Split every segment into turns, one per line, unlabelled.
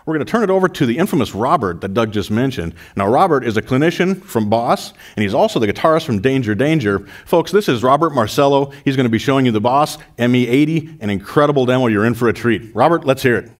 we're going to turn it over to the infamous Robert that Doug just mentioned. Now, Robert is a clinician from Boss, and he's also the guitarist from Danger Danger. Folks, this is Robert Marcello. He's going to be showing you the Boss ME80, an incredible demo. You're in for a treat. Robert, let's hear it.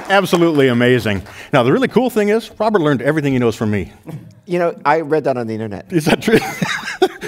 Absolutely amazing. Now, the really cool thing is, Robert learned everything he knows from me.
You know, I read that on the internet.
Is that true?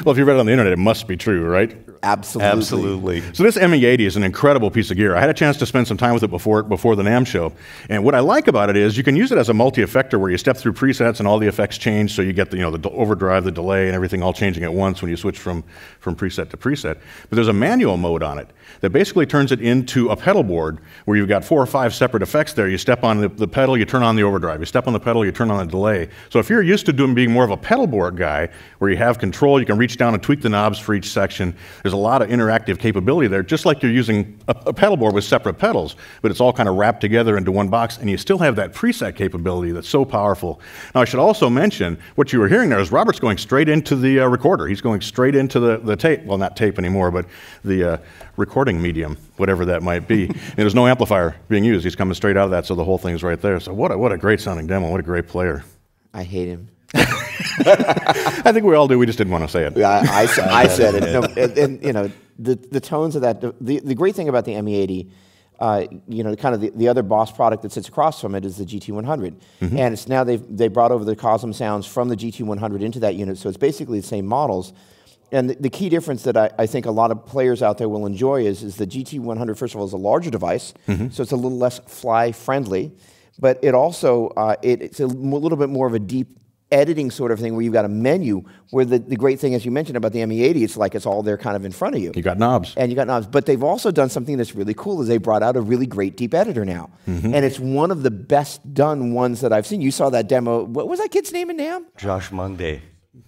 Well, if you read it on the internet, it must be true, right?
Absolutely.
Absolutely.
So this ME80 is an incredible piece of gear. I had a chance to spend some time with it before the NAMM show. And what I like about it is you can use it as a multi-effector where you step through presets and all the effects change, so you get the overdrive, the delay, and everything all changing at once when you switch from preset to preset. But there's a manual mode on it that basically turns it into a pedal board where you've got 4 or 5 separate effects there. You step on the pedal, you turn on the overdrive. You step on the pedal, you turn on the delay. So if you're used to being more of a pedal board guy where you have control, you can reach down and tweak the knobs for each section. There's a lot of interactive capability there, just like you're using a pedal board with separate pedals, but it's all kind of wrapped together into one box, and you still have that preset capability that's so powerful. Now, I should also mention, what you were hearing there is Robert's going straight into the recorder. He's going straight into the tape, well, not tape anymore, but the recording medium, whatever that might be. And there's no amplifier being used. He's coming straight out of that, so the whole thing's right there. So what a great sounding demo. What a great player.
I hate him.
I think we all do. We just didn't want to say it.
Yeah, I said it. No, and you know, the tones of that. The great thing about the ME80, you know, kind of the other boss product that sits across from it is the GT100. And it's now they brought over the Cosm sounds from the GT100 into that unit, so it's basically the same models. And the key difference that I think a lot of players out there will enjoy is the GT100, first of all, is a larger device, so it's a little less fly-friendly, but it also, it's a little bit more of a deep editing sort of thing where you've got a menu where the great thing, as you mentioned about the ME80, it's like it's all there kind of in front of you.
You got knobs.
And you got knobs. But they've also done something that's really cool is they brought out a really great deep editor now. And it's one of the best done ones that I've seen. You saw that demo. What was that kid's name in NAMM?
Josh Monday.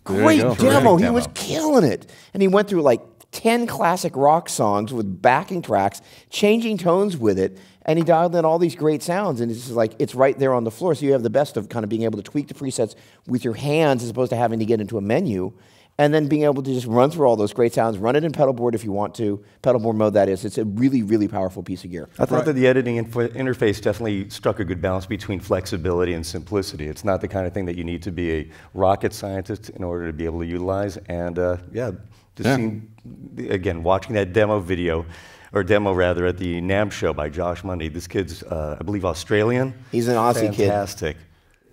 Great demo. He was killing it. And he went through like 10 classic rock songs with backing tracks, changing tones with it, and he dialed in all these great sounds, and it's just like, it's right there on the floor, so you have the best of kind of being able to tweak the presets with your hands as opposed to having to get into a menu, and then being able to just run through all those great sounds, run it in pedal board if you want to, pedal board mode that is. It's a really, really powerful piece of gear.
I thought that the editing interface definitely struck a good balance between flexibility and simplicity. It's not the kind of thing that you need to be a rocket scientist in order to be able to utilize, and again, watching that demo video, or demo rather, at the NAMM Show by Josh Monday. This kid's, I believe, Australian.
He's an Aussie kid.
Fantastic.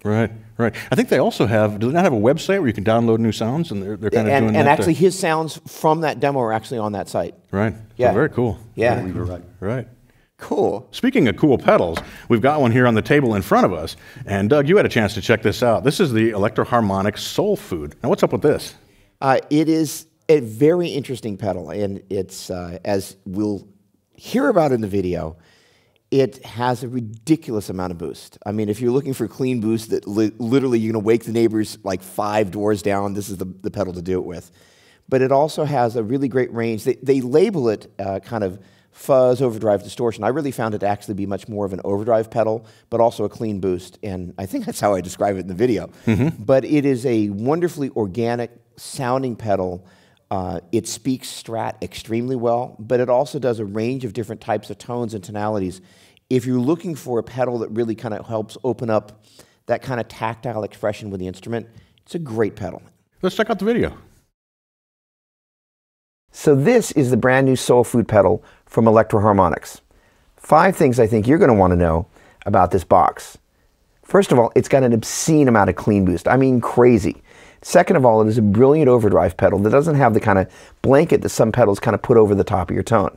Right, right. I think they also have, do they not have a website where you can download new sounds? And they're kind of doing that.
And actually, his sounds from that demo are actually on that site.
Right.
Yeah.
So very cool.
Yeah.
We were right.
Right.
Cool.
Speaking of cool pedals, we've got one here on the table in front of us. And Doug, you had a chance to check this out. This is the electro-harmonix Soul Food. Now, what's up with this?
It is a very interesting pedal, and it's, as we'll hear about in the video, it has a ridiculous amount of boost. I mean, if you're looking for clean boost that literally you're going to wake the neighbors like 5 doors down, this is the pedal to do it with. But it also has a really great range. They label it kind of fuzz, overdrive, distortion. I really found it to actually be much more of an overdrive pedal, but also a clean boost. And I think that's how I describe it in the video. But it is a wonderfully organic sounding pedal. It speaks Strat extremely well, but it also does a range of different types of tones and tonalities. If you're looking for a pedal that really kind of helps open up that kind of tactile expression with the instrument, it's a great pedal.
Let's check out the video.
So this is the brand new Soul Food pedal from electro-harmonix. 5 things I think you're going to want to know about this box. First of all, it's got an obscene amount of clean boost. I mean, crazy. Second of all, it is a brilliant overdrive pedal that doesn't have the kind of blanket that some pedals kind of put over the top of your tone.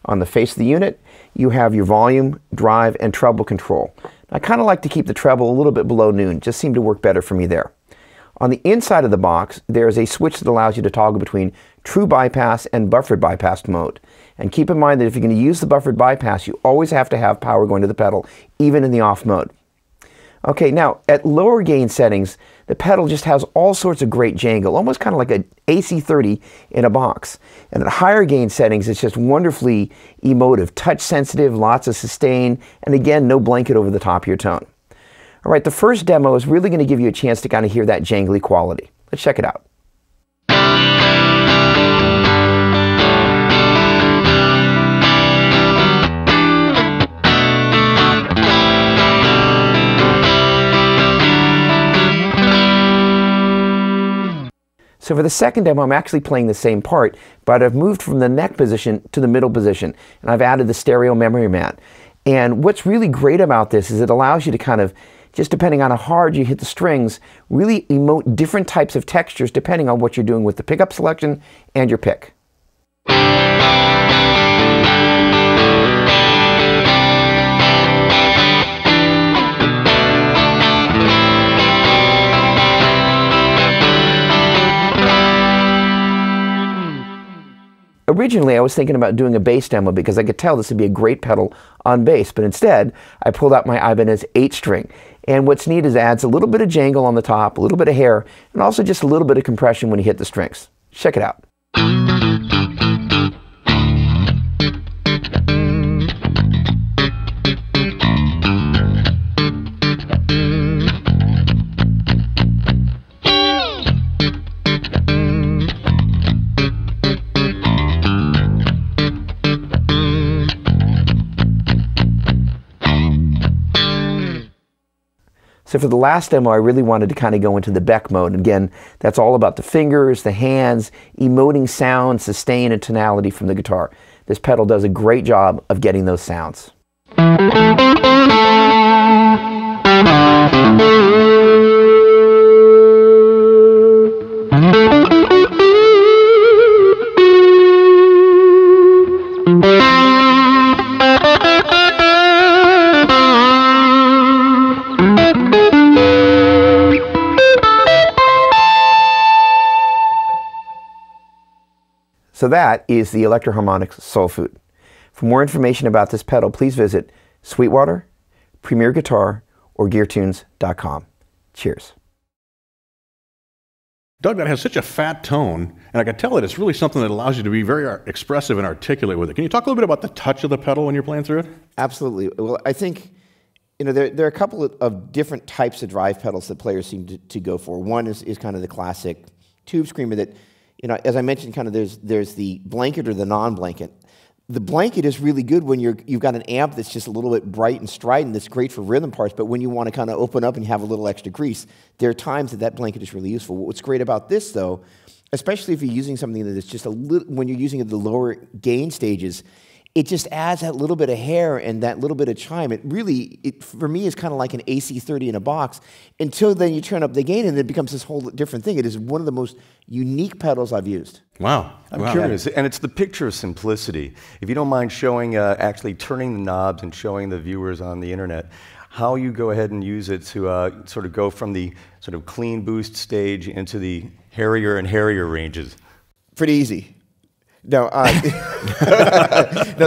On the face of the unit, you have your volume, drive, and treble control. I kind of like to keep the treble a little bit below noon, just seemed to work better for me there. On the inside of the box, there is a switch that allows you to toggle between true bypass and buffered bypass mode. And keep in mind that if you're going to use the buffered bypass, you always have to have power going to the pedal, even in the off mode. Okay, now at lower gain settings, the pedal just has all sorts of great jangle, almost kind of like an AC30 in a box. And at higher gain settings, it's just wonderfully emotive, touch sensitive, lots of sustain, and again, no blanket over the top of your tone. All right, the first demo is really going to give you a chance to kind of hear that jangly quality. Let's check it out. So for the second demo, I'm actually playing the same part, but I've moved from the neck position to the middle position, and I've added the stereo memory mat. And what's really great about this is it allows you to kind of, just depending on how hard you hit the strings, really emote different types of textures depending on what you're doing with the pickup selection and your pick. Originally, I was thinking about doing a bass demo because I could tell this would be a great pedal on bass, but instead, I pulled out my Ibanez 8-string. And what's neat is it adds a little bit of jangle on the top, a little bit of hair, and also just a little bit of compression when you hit the strings. Check it out. So for the last demo, I really wanted to kind of go into the Beck mode. Again, that's all about the fingers, the hands, emoting sound, sustain, and tonality from the guitar. This pedal does a great job of getting those sounds. So that is the electro-harmonix Soul Food. For more information about this pedal, please visit Sweetwater, Premier Guitar, or GearTunes.com. Cheers.
Doug, that has such a fat tone, and I can tell that it's really something that allows you to be very expressive and articulate with it. Can you talk a little bit about the touch of the pedal when you're playing through it?
Absolutely. Well, I think there are a couple of different types of drive pedals that players seem to go for. One is kind of the classic tube screamer that, as I mentioned, kind of there's the blanket or the non-blanket. The blanket is really good when you've got an amp that's just a little bit bright and strident. That's great for rhythm parts, but when you want to kind of open up and have a little extra grease, there are times that blanket is really useful. What's great about this, though, especially if you're using something that is just a little, when you're using it at the lower gain stages, it just adds that little bit of hair and that little bit of chime. It really, for me, is kind of like an AC30 in a box until then you turn up the gain and it becomes this whole different thing. It is one of the most unique pedals I've used.
Wow.
I'm curious, and it's the picture of simplicity. If you don't mind showing, actually turning the knobs and showing the viewers on the internet how you go ahead and use it to sort of go from the sort of clean boost stage into the hairier and hairier ranges.
Pretty easy. No, no.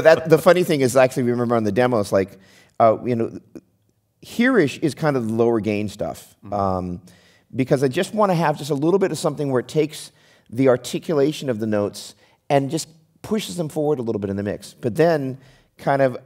The funny thing is, actually, we remember on the demo, it's like, here-ish is kind of the lower gain stuff, because I just want to have just a little bit of something where it takes the articulation of the notes and just pushes them forward a little bit in the mix. But then, kind of,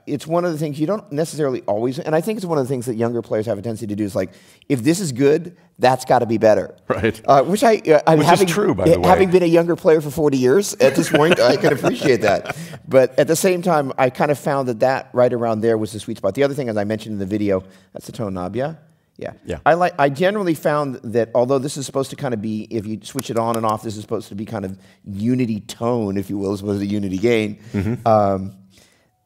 it's one of the things you don't necessarily always, and I think it's one of the things that younger players have a tendency to do is like, if this is good, that's got to be better.
Right.
Which is
true, by the way.
Having been a younger player for 40 years at this point, I can appreciate that. But at the same time, I kind of found that right around there was the sweet spot. The other thing, as I mentioned in the video, that's the tone knob, yeah? Yeah. I generally found that although this is supposed to kind of be, if you switch it on and off, this is supposed to be kind of unity tone, if you will, as opposed to unity gain.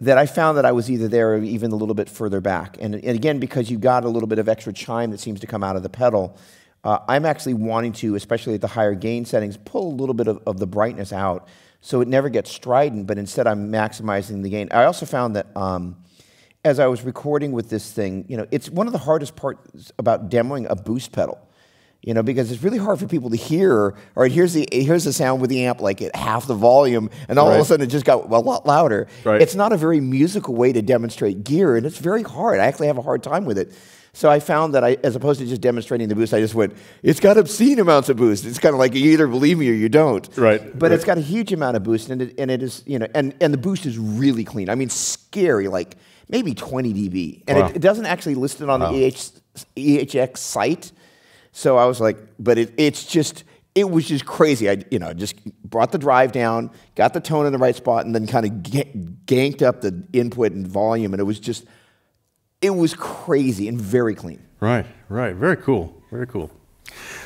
That I found that I was either there or even a little bit further back. And again, because you've got a little bit of extra chime that seems to come out of the pedal, I'm actually wanting to, especially at the higher gain settings, pull a little bit of the brightness out so it never gets strident, but instead I'm maximizing the gain. I also found that as I was recording with this thing, it's one of the hardest parts about demoing a boost pedal. Because it's really hard for people to hear, or here's the sound with the amp like at half the volume, and all of a sudden it just got a lot louder. Right. It's not a very musical way to demonstrate gear, and it's very hard. I actually have a hard time with it. So I found that as opposed to just demonstrating the boost, I just went, it's got obscene amounts of boost. It's kind of like you either believe me or you don't.
Right.
But it's got a huge amount of boost, and it is, and the boost is really clean. I mean, scary, like maybe 20 dB. And it doesn't actually list it on the EHX site. So I was like, but it was just crazy. I just brought the drive down, got the tone in the right spot, and then kind of ganked up the input and volume, and it was crazy and very clean.
Right. Very cool. Very cool.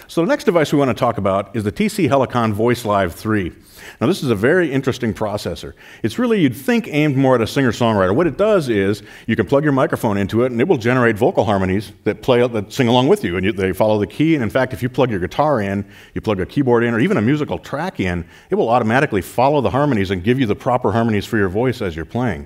So the next device we want to talk about is the TC-Helicon VoiceLive 3. Now this is a very interesting processor. It's really, you'd think, aimed more at a singer-songwriter. What it does is you can plug your microphone into it and it will generate vocal harmonies that sing along with you, and they follow the key. And in fact, if you plug your guitar in, you plug a keyboard in, or even a musical track in, it will automatically follow the harmonies and give you the proper harmonies for your voice as you're playing.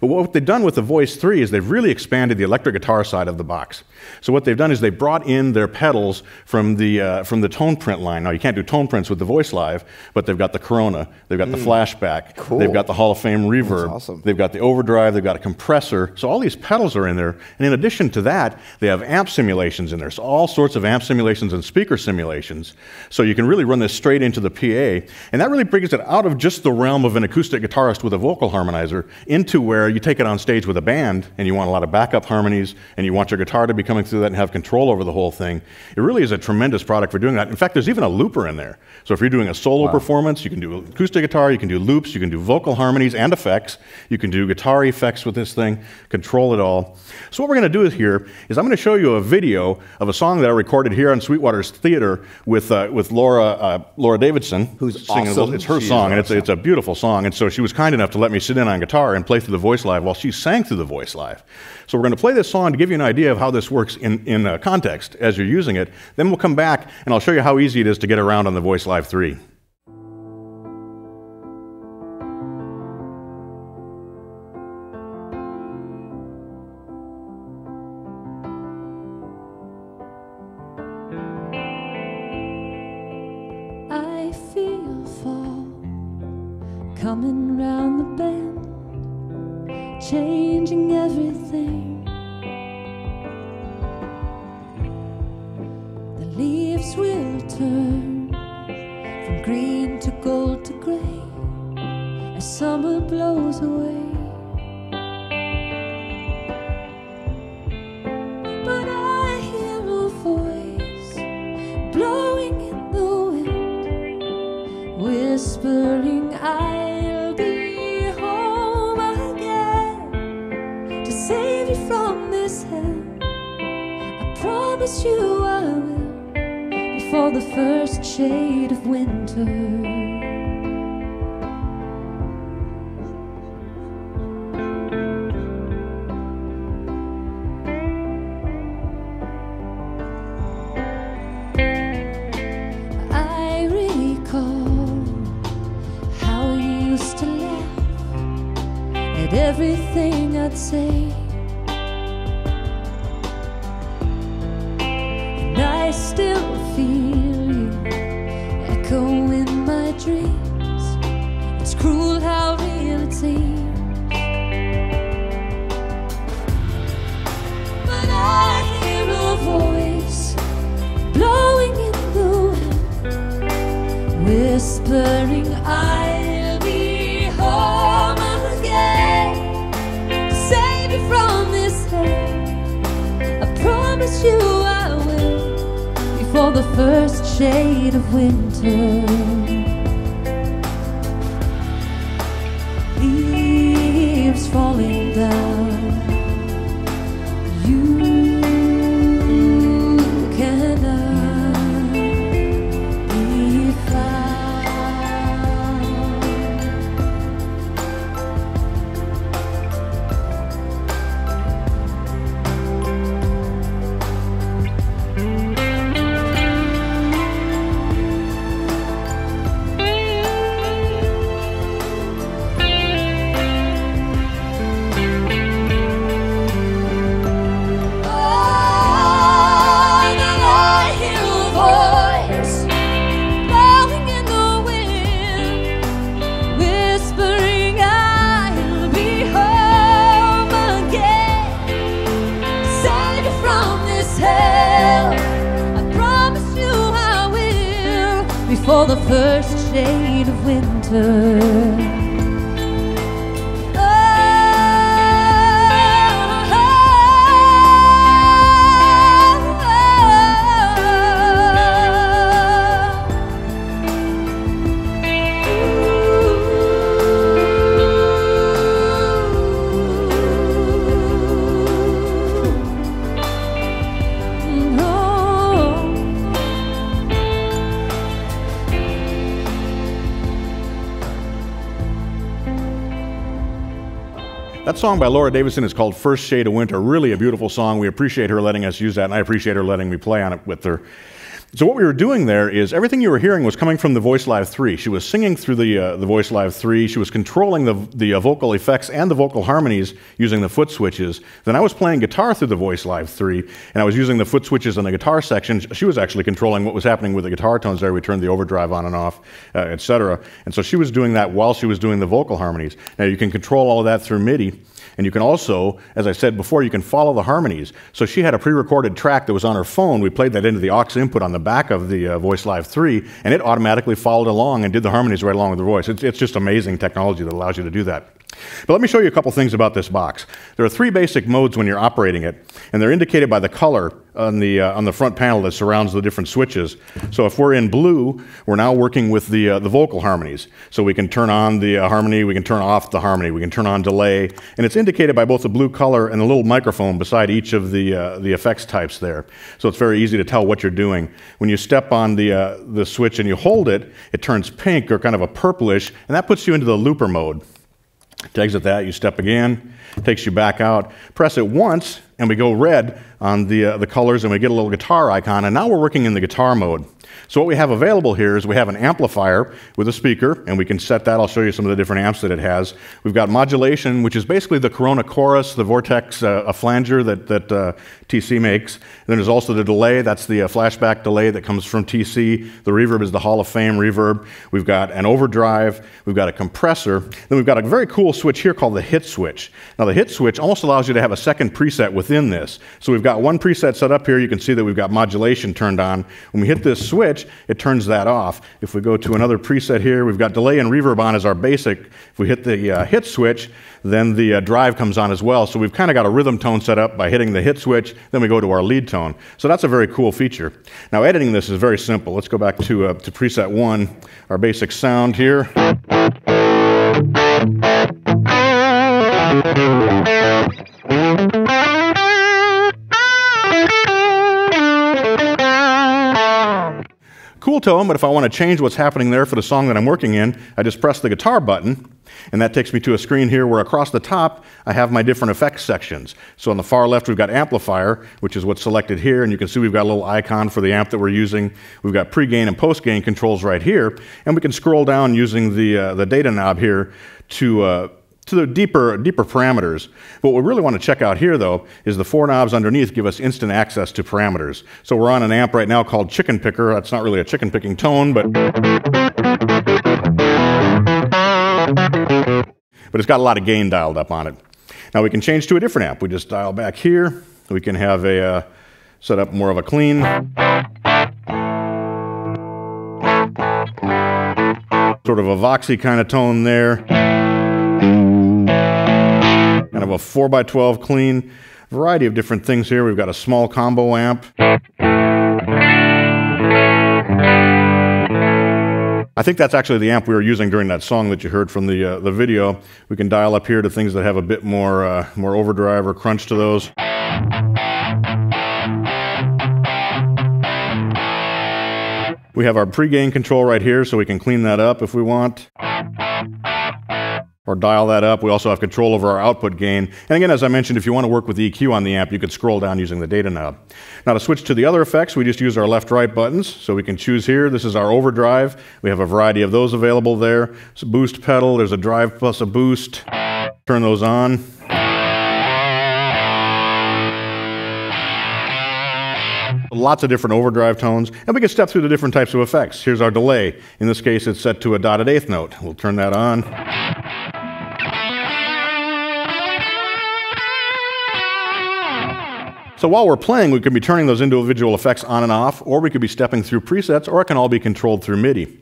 But what they've done with the Voice 3 is they've really expanded the electric guitar side of the box. So what they've done is they brought in their pedals from the tone print line. Now you can't do tone prints with the VoiceLive, but they've got the Corona, they've got the flashback, they've got the Hall of Fame reverb,
awesome.
They've got the overdrive, they've got a compressor. So all these pedals are in there. And in addition to that, they have amp simulations in there. So all sorts of amp simulations and speaker simulations. So you can really run this straight into the PA. And that really brings it out of just the realm of an acoustic guitarist with a vocal harmonizer into where where you take it on stage with a band and you want a lot of backup harmonies and you want your guitar to be coming through that and have control over the whole thing. It really is a tremendous product for doing that. In fact, there's even a looper in there. So if you're doing a solo performance, you can do acoustic guitar, you can do loops, you can do vocal harmonies and effects, you can do guitar effects with this thing, control it all. So what we're going to do here is I'm going to show you a video of a song that I recorded here in Sweetwater's Theater with Laura Davidson,
who's
singing.
awesome.
It's her song, and it's a beautiful song. And so she was kind enough to let me sit in on guitar and play through the VoiceLive while she sang through the VoiceLive. So we're going to play this song to give you an idea of how this works in context as you're using it. Then we'll come back and I'll show you how easy it is to get around on the VoiceLive 3.
Coming round the bend, changing everything. The leaves will turn from green to gold to gray as summer blows away. But I hear a voice blowing in the wind, whispering, I'll be home again to save you from this hell. I promise you I will, before the first shade of winter. Everything I'd say, and I still feel you echo in my dreams. It's cruel how real it seems, but I hear a voice blowing in the wind, whispering, I'll be home again, from this hell. I promise you I will, before the first shade of winter. Leaves falling down, you cannot be found. For the first shade of winter.
That song by Laura Davidson is called First Shade of Winter. Really a beautiful song. We appreciate her letting us use that, and I appreciate her letting me play on it with her. So what we were doing there is everything you were hearing was coming from the VoiceLive 3. She was singing through the VoiceLive 3. She was controlling the vocal effects and the vocal harmonies using the foot switches. Then I was playing guitar through the VoiceLive 3, and I was using the foot switches in the guitar section. She was actually controlling what was happening with the guitar tones there. We turned the overdrive on and off, etc. And so she was doing that while she was doing the vocal harmonies. Now you can control all of that through MIDI. And you can also, as I said before, you can follow the harmonies. So she had a pre-recorded track that was on her phone. We played that into the aux input on the back of the VoiceLive 3, and it automatically followed along and did the harmonies right along with the voice. It's just amazing technology that allows you to do that. But let me show you a couple things about this box. There are 3 basic modes when you're operating it, and they're indicated by the color on the front panel that surrounds the different switches. So if we're in blue, we're now working with the vocal harmonies. So we can turn on the harmony, we can turn off the harmony, we can turn on delay, and it's indicated by both the blue color and the little microphone beside each of the effects types there. So it's very easy to tell what you're doing. When you step on the switch and you hold it, it turns pink or kind of a purplish, and that puts you into the looper mode. To exit that, you step again, takes you back out. Press it once, and we go red on the colors, and we get a little guitar icon, and now we're working in the guitar mode. So what we have available here is we have an amplifier with a speaker, and we can set that. I'll show you some of the different amps that it has. We've got modulation, which is basically the Corona chorus, the Vortex, a flanger that TC makes. And then there's also the delay. That's the flashback delay that comes from TC. The reverb is the Hall of Fame reverb. We've got an overdrive. We've got a compressor. Then we've got a very cool switch here called the hit switch. Now the hit switch almost allows you to have a second preset within this. So we've got one preset set up here. You can see that we've got modulation turned on. When we hit this switch, it turns that off. If we go to another preset here, we've got delay and reverb on as our basic. If we hit the hit switch, then the drive comes on as well. So we've kind of got a rhythm tone set up by hitting the hit switch, then we go to our lead tone. So that's a very cool feature. Now editing this is very simple. Let's go back to preset 1, our basic sound here. Cool tone, but if I want to change what's happening there for the song that I'm working in, I just press the guitar button, and that takes me to a screen here where across the top I have my different effects sections. So on the far left we've got amplifier, which is what's selected here, and you can see we've got a little icon for the amp that we're using. We've got pre-gain and post-gain controls right here, and we can scroll down using the data knob here to the deeper parameters. What we really want to check out here, though, is the 4 knobs underneath give us instant access to parameters. So we're on an amp right now called Chicken Picker. That's not really a chicken picking tone, but it's got a lot of gain dialed up on it. Now we can change to a different amp. We just dial back here. We can have a set up more of a clean. Sort of a voxy kind of tone there. Kind of a 4x12 clean. Variety of different things here. We've got a small combo amp. I think that's actually the amp we were using during that song that you heard from the video. We can dial up here to things that have a bit more overdrive or crunch to those. We have our pre-gain control right here, so we can clean that up if we want. Or dial that up. We also have control over our output gain. And again, as I mentioned, if you want to work with the EQ on the amp, you could scroll down using the data knob. Now to switch to the other effects, we just use our left-right buttons. So we can choose here. This is our overdrive. We have a variety of those available there. It's a boost pedal. There's a drive plus a boost. Turn those on. Lots of different overdrive tones, and we can step through the different types of effects. Here's our delay. In this case, it's set to a dotted eighth note. We'll turn that on. So while we're playing, we could be turning those individual effects on and off, or we could be stepping through presets, or it can all be controlled through MIDI.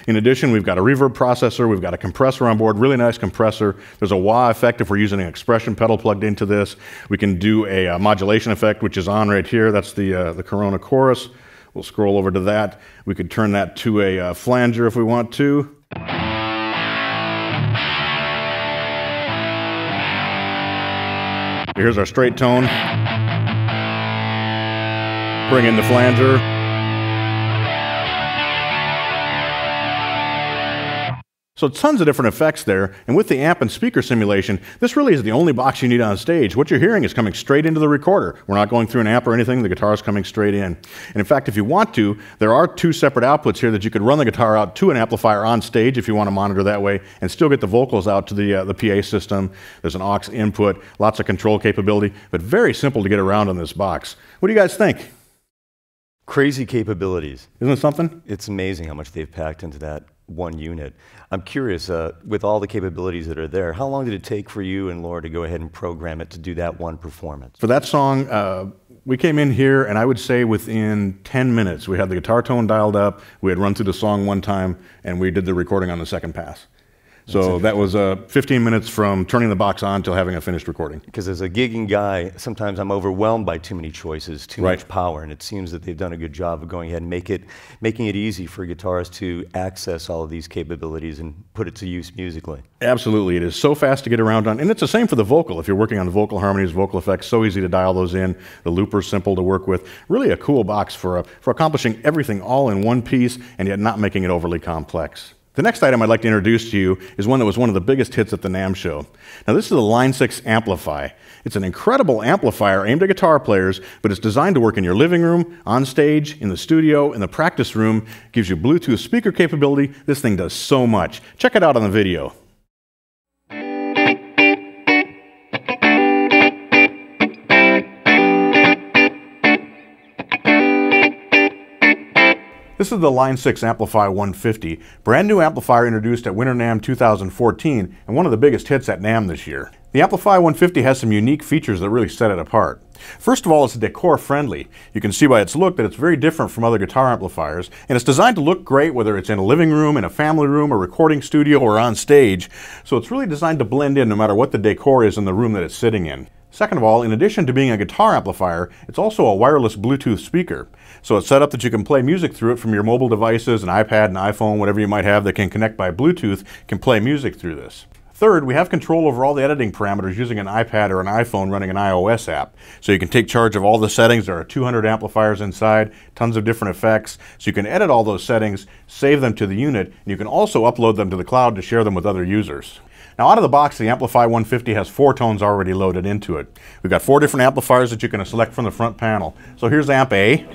In addition, we've got a reverb processor, we've got a compressor on board, really nice compressor. There's a wah effect if we're using an expression pedal plugged into this. We can do a modulation effect, which is on right here. That's the Corona chorus. We'll scroll over to that. We could turn that to a flanger if we want to. Here's our straight tone. Bring in the flanger. So tons of different effects there, and with the amp and speaker simulation, this really is the only box you need on stage. What you're hearing is coming straight into the recorder. We're not going through an amp or anything, the guitar is coming straight in. And in fact, if you want to, there are 2 separate outputs here that you could run the guitar out to an amplifier on stage if you want to monitor that way, and still get the vocals out to the PA system. There's an aux input, lots of control capability, but very simple to get around on this box. What do you guys think?
Crazy capabilities.
Isn't it something?
It's amazing how much they've packed into that one unit. I'm curious, with all the capabilities that are there, how long did it take for you and Laura to go ahead and program it to do that one performance?
For that song, we came in here, and I would say within 10 minutes, we had the guitar tone dialed up, we had run through the song one time, and we did the recording on the second pass. So that was 15 minutes from turning the box on till having a finished recording.
Because as a gigging guy, sometimes I'm overwhelmed by too many choices, too much power, and it seems that they've done a good job of going ahead and making it easy for guitarists to access all of these capabilities and put it to use musically. Absolutely, it is so fast to get around on, and it's the same for the vocal. If you're working on the vocal harmonies, vocal effects, so easy to dial those in. The looper's simple to work with. Really a cool box for accomplishing everything all in one piece and yet not making it overly complex. The next item I'd like to introduce to you is one that was one of the biggest hits at the NAMM Show. Now this is the Line 6 AMPLIFi. It's an incredible amplifier aimed at guitar players, but it's designed to work in your living room, on stage, in the studio, in the practice room. It gives you Bluetooth speaker capability. This thing does so much. Check it out on the video. This is the Line 6 AMPLIFi 150, brand new amplifier introduced at Winter NAMM 2014 and one of the biggest hits at NAMM this year. The AMPLIFi 150 has some unique features that really set it apart. First of all, it's decor friendly. You can see by its look that it's very different from other guitar amplifiers, and it's designed to look great whether it's in a living room, in a family room, a recording studio, or on stage. So it's really designed to blend in no matter what the decor is in the room that it's sitting in. Second of all, in addition to being a guitar amplifier, it's also a wireless Bluetooth speaker. So it's set up that you can play music through it from your mobile devices, an iPad, an iPhone, whatever you might have that can connect by Bluetooth, can play music through this. Third, we have control over all the editing parameters using an iPad or an iPhone running an iOS app. So you can take charge of all the settings. There are 200 amplifiers inside, tons of different effects. So you can edit all those settings, save them to the unit, and you can also upload them to the cloud to share them with other users. Now out of the box, the AMPLIFi 150 has 4 tones already loaded into it. We've got 4 different amplifiers that you can select from the front panel. So here's amp A.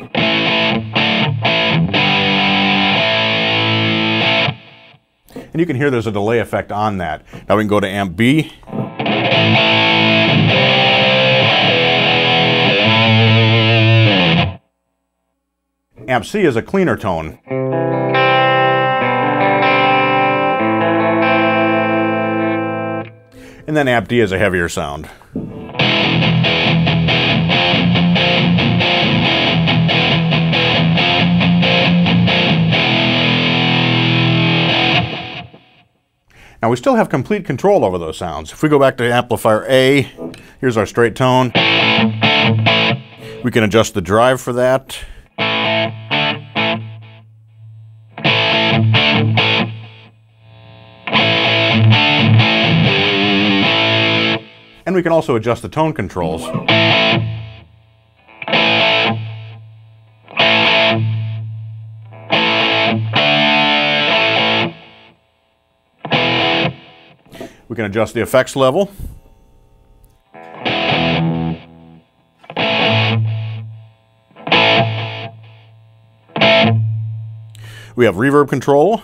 And you can hear there's a delay effect on that. Now we can go to amp B. Amp C is a cleaner tone. And then amp D is a heavier sound. Now we still have complete control over those sounds. If we go back to amplifier A, here's our straight tone. We can adjust the drive for that. And we can also adjust the tone controls. We can adjust the effects level. We have reverb control.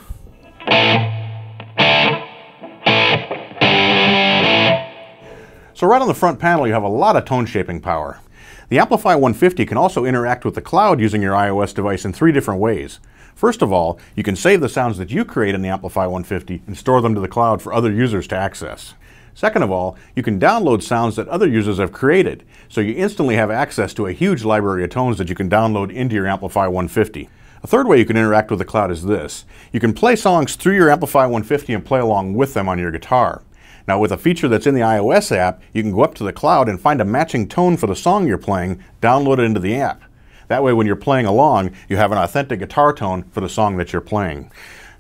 So right on the front panel you have a lot of tone shaping power. The AMPLIFi 150 can also interact with the cloud using your iOS device in 3 different ways. First of all, you can save the sounds that you create in the AMPLIFi 150 and store them to the cloud for other users to access. Second of all, you can download sounds that other users have created, so you instantly have access to a huge library of tones that you can download into your AMPLIFi 150. A third way you can interact with the cloud is this. You can play songs through your AMPLIFi 150 and play along with them on your guitar. Now with a feature that's in the iOS app, you can go up to the cloud and find a matching tone for the song you're playing, download it into the app. That way when you're playing along, you have an authentic guitar tone for the song that you're playing.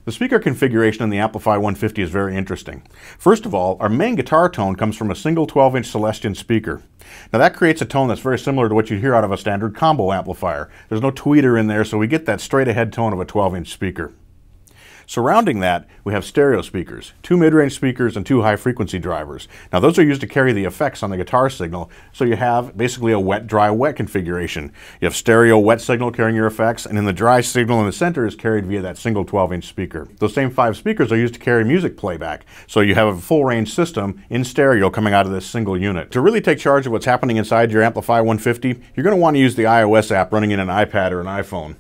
The speaker configuration in the AMPLIFi 150 is very interesting. First of all, our main guitar tone comes from a single 12-inch Celestion speaker. Now that creates a tone that's very similar to what you'd hear out of a standard combo amplifier. There's no tweeter in there, so we get that straight-ahead tone of a 12-inch speaker. Surrounding that, we have stereo speakers, 2 mid-range speakers and 2 high-frequency drivers. Now those are used to carry the effects on the guitar signal, so you have basically a wet, dry, wet configuration. You have stereo wet signal carrying your effects, and then the dry signal in the center is carried via that single 12-inch speaker. Those same 5 speakers are used to carry music playback, so you have a full-range system in stereo coming out of this single unit. To really take charge of what's happening inside your AMPLIFi 150, you're going to want to use the iOS app running in an iPad or an iPhone.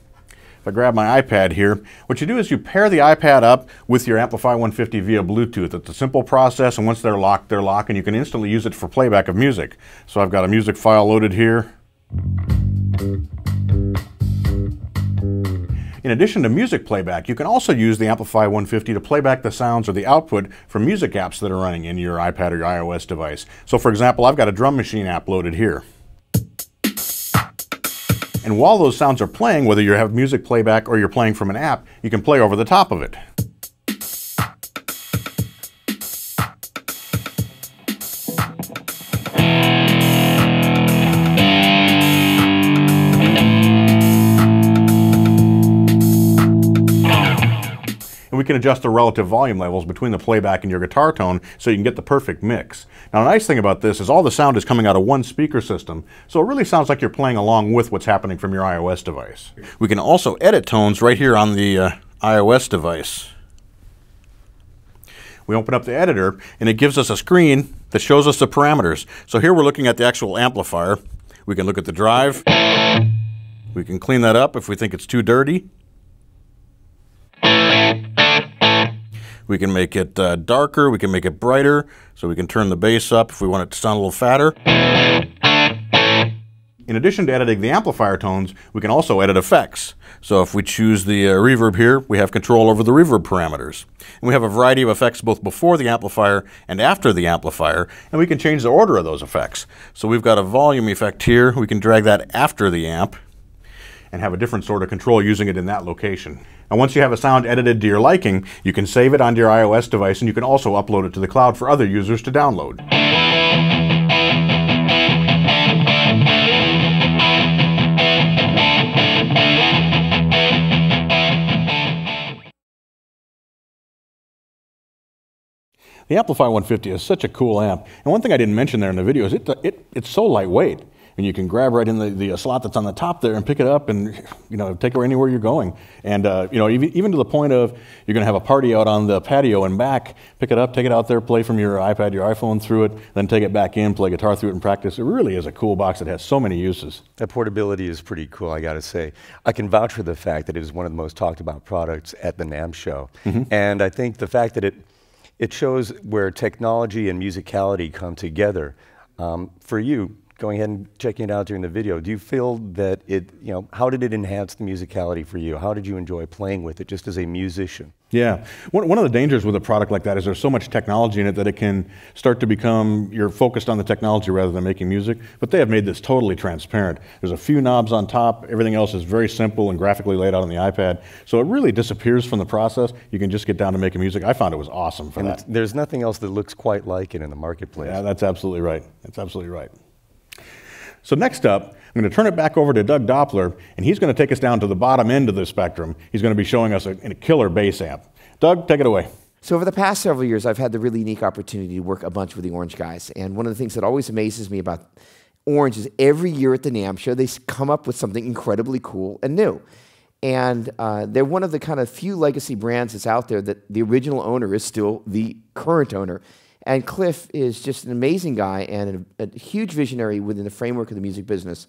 If I grab my iPad here, what you do is you pair the iPad up with your AMPLIFi 150 via Bluetooth. It's a simple process, and once they're locked, and you can instantly use it for playback of music. So I've got a music file loaded here. In
In addition to music playback, you can also use the AMPLIFi 150 to play back the sounds or the output from music apps that are running in your iPad or your iOS device. So for example, I've got a drum machine app loaded here. And while those sounds are playing, whether you have music playback or you're playing from an app, you can play over the top of it. And we can adjust the relative volume levels between the playback and your guitar tone so you can get the perfect mix. Now, the nice thing about this is all the sound is coming out of one speaker system, so it really sounds like you're playing along with what's happening from your iOS device. We can also edit tones right here on the iOS device. We open up the editor, and it gives us a screen that shows us the parameters. So here we're looking at the actual amplifier. We can look at the drive. We can clean that up if we think it's too dirty. We can make it darker, we can make it brighter, so we can turn the bass up if we want it to sound a little fatter. In addition to editing the amplifier tones, we can also edit effects. So if we choose the reverb here, we have control over the reverb parameters. And we have a variety of effects both before the amplifier and after the amplifier, and we can change the order of those effects. So we've got a volume effect here, we can drag that after the amp and have a different sort of control using it in that location. And once you have a sound edited to your liking, you can save it onto your iOS device, and you can also upload it to the cloud for other users to download. The AMPLIFi 150 is such a cool amp. And one thing I didn't mention there in the video is it's so lightweight. And you can grab right in the slot that's on the top there and pick it up and take it anywhere you're going. And even to the point of you're going to have a party out on the patio and back, pick it up, take it out there, play from your iPad, your iPhone through it, then take it back in, play guitar through it and practice. It really is a cool box that has so many uses.
That portability is pretty cool, I got to say. I can vouch for the fact that it is one of the most talked about products at the NAMM Show. And I think the fact that it shows where technology and musicality come together. For you, going ahead and checking it out during the video, do you feel that how did it enhance the musicality for you? How did you enjoy playing with it just as a musician?
Yeah, one of the dangers with a product like that is there's so much technology in it that it can start to become, you're focused on the technology rather than making music, but they have made this totally transparent. There's a few knobs on top, everything else is very simple and graphically laid out on the iPad, so it really disappears from the process. You can just get down to making music. I found it was awesome for that.
There's nothing else that looks quite like it in the marketplace.
Yeah, that's absolutely right. That's absolutely right. So next up, I'm going to turn it back over to Doug Doppler, and he's going to take us down to the bottom end of the spectrum. He's going to be showing us a killer bass amp. Doug, take it away.
So over the past several years, I've had the really unique opportunity to work a bunch with the Orange guys. And one of the things that always amazes me about Orange is every year at the NAMM Show, they come up with something incredibly cool and new. And they're one of the kind of few legacy brands that's out there that the original owner is still the current owner. And Cliff is just an amazing guy and a huge visionary within the framework of the music business.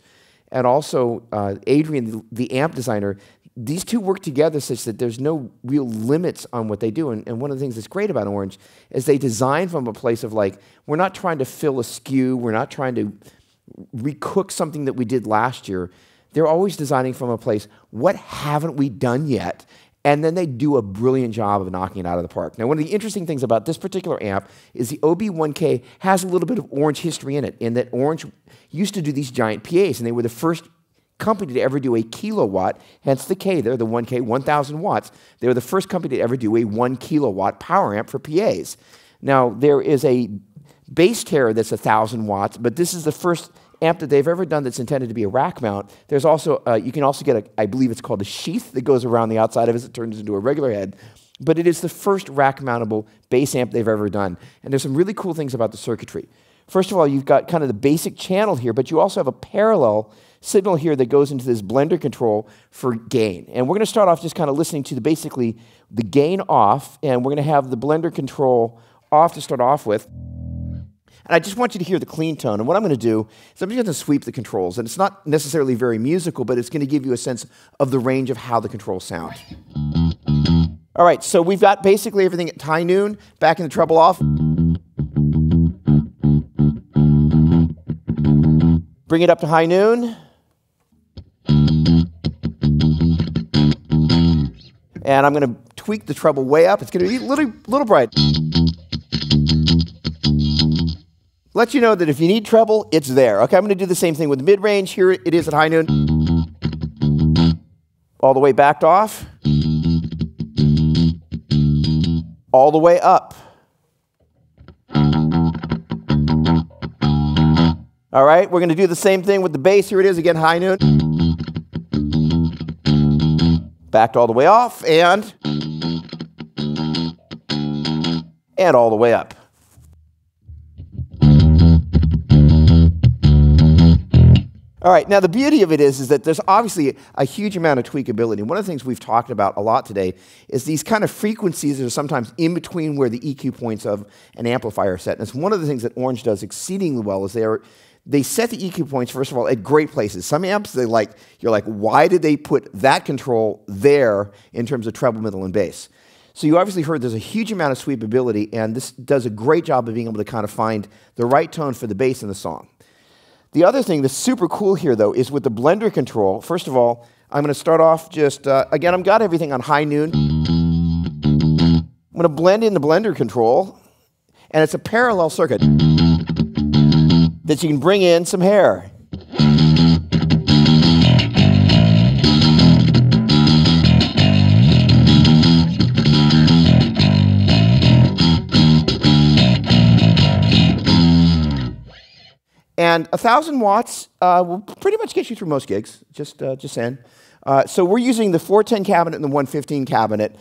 And also Adrian, the amp designer, these two work together such that there's no real limits on what they do. And one of the things that's great about Orange is they design from a place of like, we're not trying to fill a SKU, we're not trying to recook something that we did last year. They're always designing from a place, what haven't we done yet? And then they do a brilliant job of knocking it out of the park. Now, one of the interesting things about this particular amp is the OB1K has a little bit of Orange history in it, in that Orange used to do these giant PAs, and they were the first company to ever do a kilowatt, hence the K there, the 1K, 1,000 watts. They were the first company to ever do a 1 kilowatt power amp for PAs. Now, there is a bass terror that's 1,000 watts, but this is the first amp that they've ever done that's intended to be a rack mount. There's also, you can also get I believe it's called a sheath that goes around the outside of it as it turns into a regular head. But it is the first rack mountable bass amp they've ever done. And there's some really cool things about the circuitry. First of all, you've got kind of the basic channel here, but you also have a parallel signal here that goes into this blender control for gain. And we're going to start off just kind of listening to basically the gain off, and we're going to have the blender control off to start off with. And I just want you to hear the clean tone. And what I'm going to do is I'm just going to sweep the controls. And it's not necessarily very musical, but it's going to give you a sense of the range of how the controls sound. All right, so we've got basically everything at high noon, back in the treble off. Bring it up to high noon. And I'm going to tweak the treble way up. It's going to be a little bright. Let you know that if you need treble, it's there. Okay, I'm going to do the same thing with the mid-range. Here it is at high noon. All the way backed off. All the way up. All right, we're going to do the same thing with the bass. Here it is again, high noon. Backed all the way off and all the way up. All right, now the beauty of it is that there's obviously a huge amount of tweakability. One of the things we've talked about a lot today is these kind of frequencies that are sometimes in between where the EQ points of an amplifier are set. And it's one of the things that Orange does exceedingly well is they set the EQ points, first of all, at great places. Some amps, you're like, why did they put that control there in terms of treble, middle, and bass? So you obviously heard there's a huge amount of sweepability, and this does a great job of being able to kind of find the right tone for the bass in the song. The other thing that's super cool here, though, is with the blender control. First of all, I'm going to start off just, again, I've got everything on high noon. I'm going to blend in the blender control, and it's a parallel circuit that you can bring in some hair. And 1,000 watts will pretty much get you through most gigs, just saying. So we're using the 410 cabinet and the 115 cabinet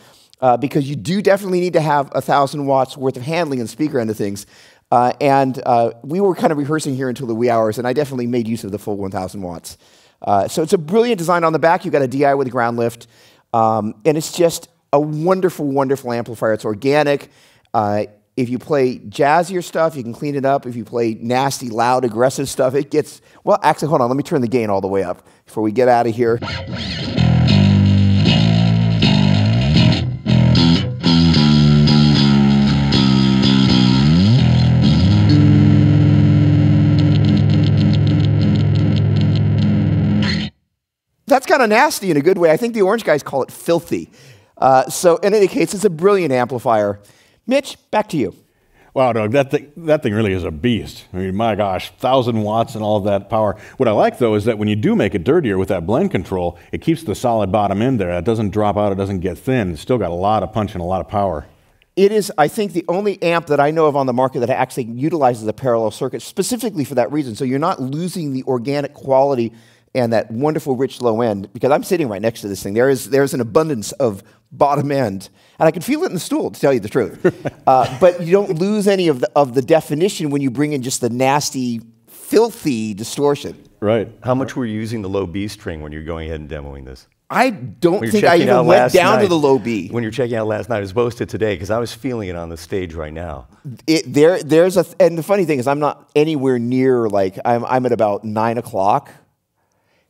because you do definitely need to have 1,000 watts worth of handling and speaker end of things. And we were kind of rehearsing here until the wee hours, and I definitely made use of the full 1,000 watts. So it's a brilliant design on the back. You've got a DI with a ground lift. And it's just a wonderful, wonderful amplifier. It's organic. If you play jazzier stuff, you can clean it up. If you play nasty, loud, aggressive stuff, it gets... Well, actually, hold on. Let me turn the gain all the way up before we get out of here. That's kind of nasty in a good way. I think the Orange guys call it filthy. So in any case, it's a brilliant amplifier. Mitch, back to you.
Wow, Doug, that thing really is a beast. I mean, my gosh, 1,000 watts and all of that power. What I like, though, is that when you do make it dirtier with that blend control, it keeps the solid bottom end there. It doesn't drop out, it doesn't get thin. It's still got a lot of punch and a lot of power.
It is, I think, the only amp that I know of on the market that actually utilizes a parallel circuit specifically for that reason. So you're not losing the organic quality and that wonderful rich low end, because I'm sitting right next to this thing. There's an abundance of bottom end, and I can feel it in the stool, to tell you the truth. But you don't lose any of the definition when you bring in just the nasty, filthy distortion.
Right.
How much were you using the low B string when you're going ahead and demoing this?
I don't think I even went down to the low B.
When you're checking out last night, as opposed to today, because I was feeling it on the stage right now.
And the funny thing is, I'm not anywhere near, like, I'm at about 9 o'clock.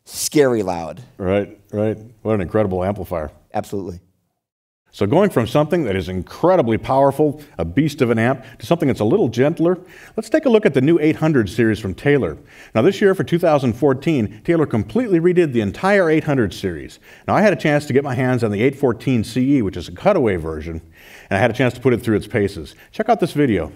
Scary loud.
Right, right. What an incredible amplifier.
Absolutely.
So going from something that is incredibly powerful, a beast of an amp, to something that's a little gentler, let's take a look at the new 800 series from Taylor. Now this year for 2014, Taylor completely redid the entire 800 series. Now I had a chance to get my hands on the 814 CE, which is a cutaway version, and I had a chance to put it through its paces. Check out this video.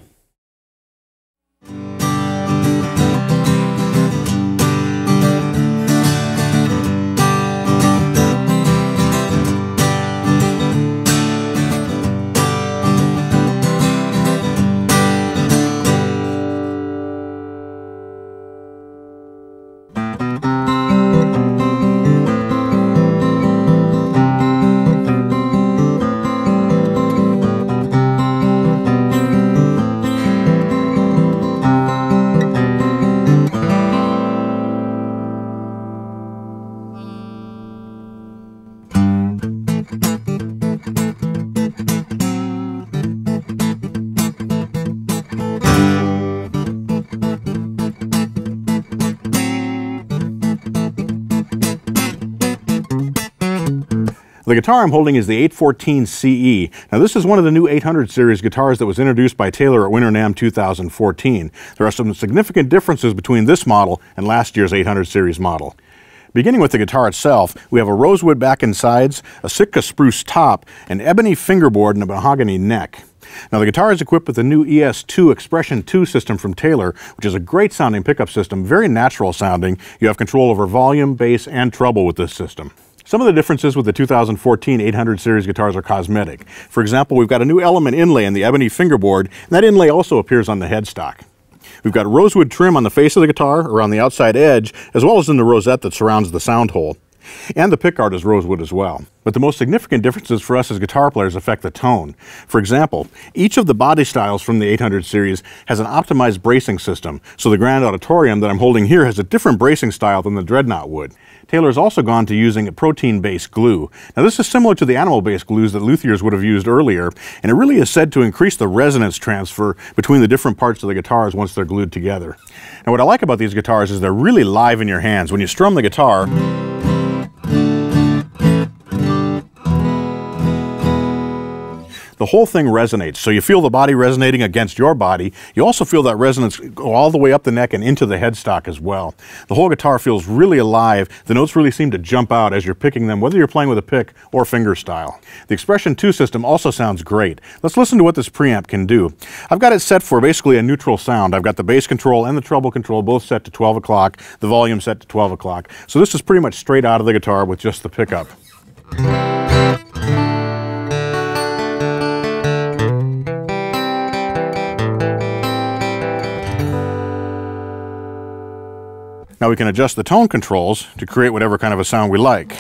The guitar I'm holding is the 814 CE. Now this is one of the new 800 series guitars that was introduced by Taylor at Winter NAMM 2014. There are some significant differences between this model and last year's 800 series model. Beginning with the guitar itself, we have a rosewood back and sides, a Sitka spruce top, an ebony fingerboard, and a mahogany neck. Now the guitar is equipped with the new ES2 Expression 2 system from Taylor, which is a great sounding pickup system, very natural sounding. You have control over volume, bass, and treble with this system. Some of the differences with the 2014 800 series guitars are cosmetic. For example, we've got a new element inlay in the ebony fingerboard, and that inlay also appears on the headstock. We've got rosewood trim on the face of the guitar, around the outside edge, as well as in the rosette that surrounds the sound hole. And the pickguard is rosewood as well. But the most significant differences for us as guitar players affect the tone. For example, each of the body styles from the 800 series has an optimized bracing system, so the Grand Auditorium that I'm holding here has a different bracing style than the Dreadnought would. Taylor has also gone to using a protein-based glue. Now this is similar to the animal-based glues that luthiers would have used earlier, and it really is said to increase the resonance transfer between the different parts of the guitars once they're glued together. Now what I like about these guitars is they're really live in your hands. When you strum the guitar, the whole thing resonates, so you feel the body resonating against your body. You also feel that resonance go all the way up the neck and into the headstock as well. The whole guitar feels really alive. The notes really seem to jump out as you're picking them, whether you're playing with a pick or fingerstyle. The Expression 2 system also sounds great. Let's listen to what this preamp can do. I've got it set for basically a neutral sound. I've got the bass control and the treble control both set to 12 o'clock, the volume set to 12 o'clock. So this is pretty much straight out of the guitar with just the pickup. Now we can adjust the tone controls to create whatever kind of a sound we like.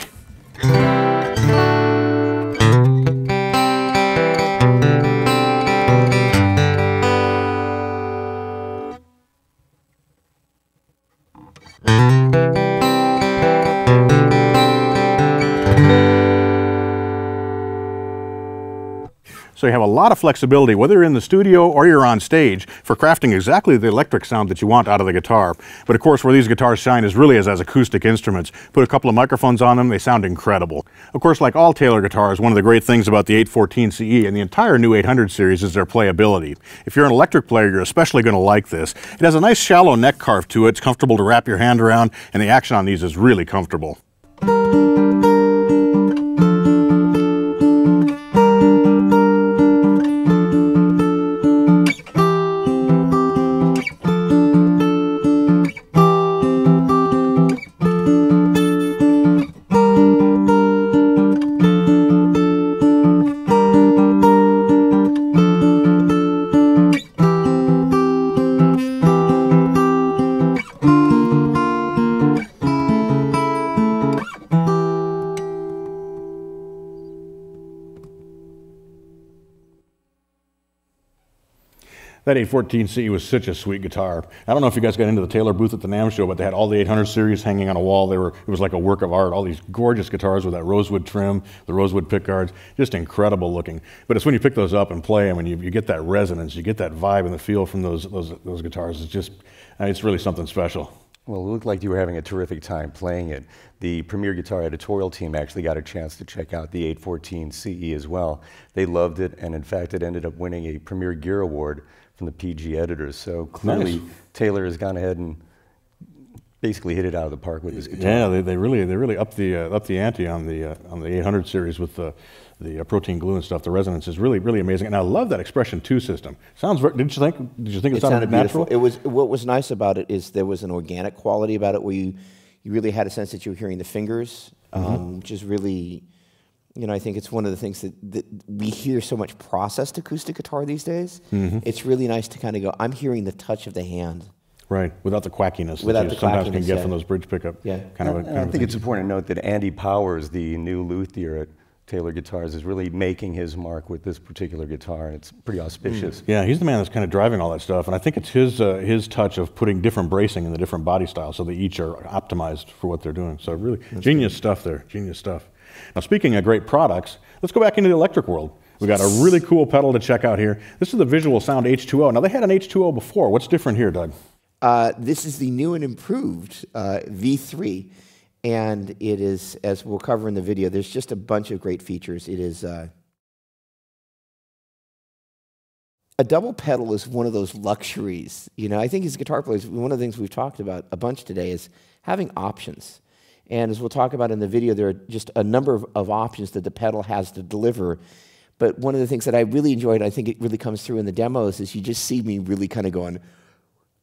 So you have a lot of flexibility, whether you're in the studio or you're on stage, for crafting exactly the electric sound that you want out of the guitar. But of course, where these guitars shine is really as acoustic instruments. Put a couple of microphones on them, they sound incredible. Of course, like all Taylor guitars, one of the great things about the 814 CE and the entire new 800 series is their playability. If you're an electric player, you're especially going to like this. It has a nice shallow neck carve to it. It's comfortable to wrap your hand around, and the action on these is really comfortable. That 814 CE was such a sweet guitar. I don't know if you guys got into the Taylor booth at the NAMM Show, but they had all the 800 series hanging on a wall. It was like a work of art, all these gorgeous guitars with that rosewood trim, the rosewood pickguards, just incredible looking. But it's when you pick those up and play them and you get that resonance, you get that vibe and the feel from those guitars. It's just, it's really something special.
Well, it looked like you were having a terrific time playing it. The Premier Guitar editorial team actually got a chance to check out the 814 CE as well. They loved it, and in fact, it ended up winning a Premier Gear Award from the PG editors. So clearly, nice. Taylor has gone ahead and basically hit it out of the park with this guitar.
Yeah, they really upped the ante on the 800 series with the protein glue and stuff. The resonance is really amazing, and I love that Expression 2 system. Sounds. Did you think it sounded natural?
It was. What was nice about it is there was an organic quality about it, where you really had a sense that you were hearing the fingers, which is really, you know, I think it's one of the things that we hear so much processed acoustic guitar these days. It's really nice to kind of go, I'm hearing the touch of the hand.
Right, without the quackiness
that
you sometimes can get from those bridge pickup.
Yeah.
I think it's important to note that Andy Powers, the new luthier at Taylor Guitars, is really making his mark with this particular guitar, and it's pretty auspicious.
Yeah, he's the man that's kind of driving all that stuff, and I think it's his touch of putting different bracing in the different body styles so they each are optimized for what they're doing. So really, genius stuff there, genius stuff. Now speaking of great products, let's go back into the electric world. We got a really cool pedal to check out here. This is the Visual Sound H2O. Now they had an H2O before. What's different here, Doug?
This is the new and improved V3. And it is, as we'll cover in the video, there's just a bunch of great features. It is a double pedal is one of those luxuries. You know, I think as guitar players, one of the things we've talked about a bunch today is having options. And as we'll talk about in the video, there are just a number of options that the pedal has to deliver. But one of the things that I really enjoyed, I think it really comes through in the demos, is you just see me really kind of going,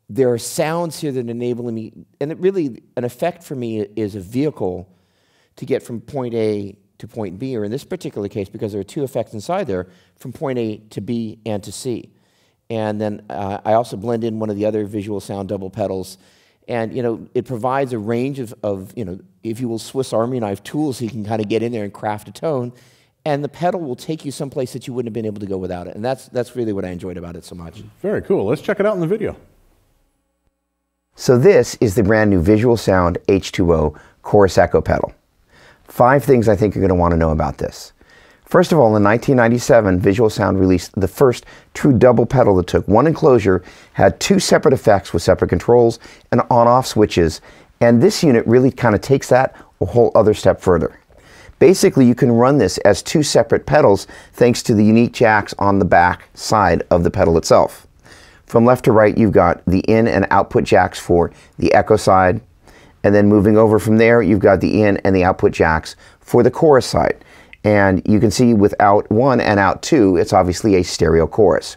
there are sounds here that enable me, and it really, an effect for me is a vehicle to get from point A to point B, or in this particular case, because there are two effects inside there, from point A to B and to C. And then I also blend in one of the other visual sound double pedals. And, you know, it provides a range of, you know, if you will, Swiss Army knife tools, so you can kind of get in there and craft a tone. And the pedal will take you someplace that you wouldn't have been able to go without it. And that's really what I enjoyed about it so much.
Very cool. Let's check it out in the video.
So this is the brand new Visual Sound H2O Chorus Echo pedal. 5 things I think you're going to want to know about this. First of all, in 1997, Visual Sound released the first true double pedal that took one enclosure, had 2 separate effects with separate controls and on-off switches, and this unit really kind of takes that a whole other step further. Basically, you can run this as 2 separate pedals thanks to the unique jacks on the back side of the pedal itself. From left to right, you've got the in and output jacks for the echo side, and then moving over from there, you've got the in and the output jacks for the chorus side. And you can see with out 1 and out 2, it's obviously a stereo chorus.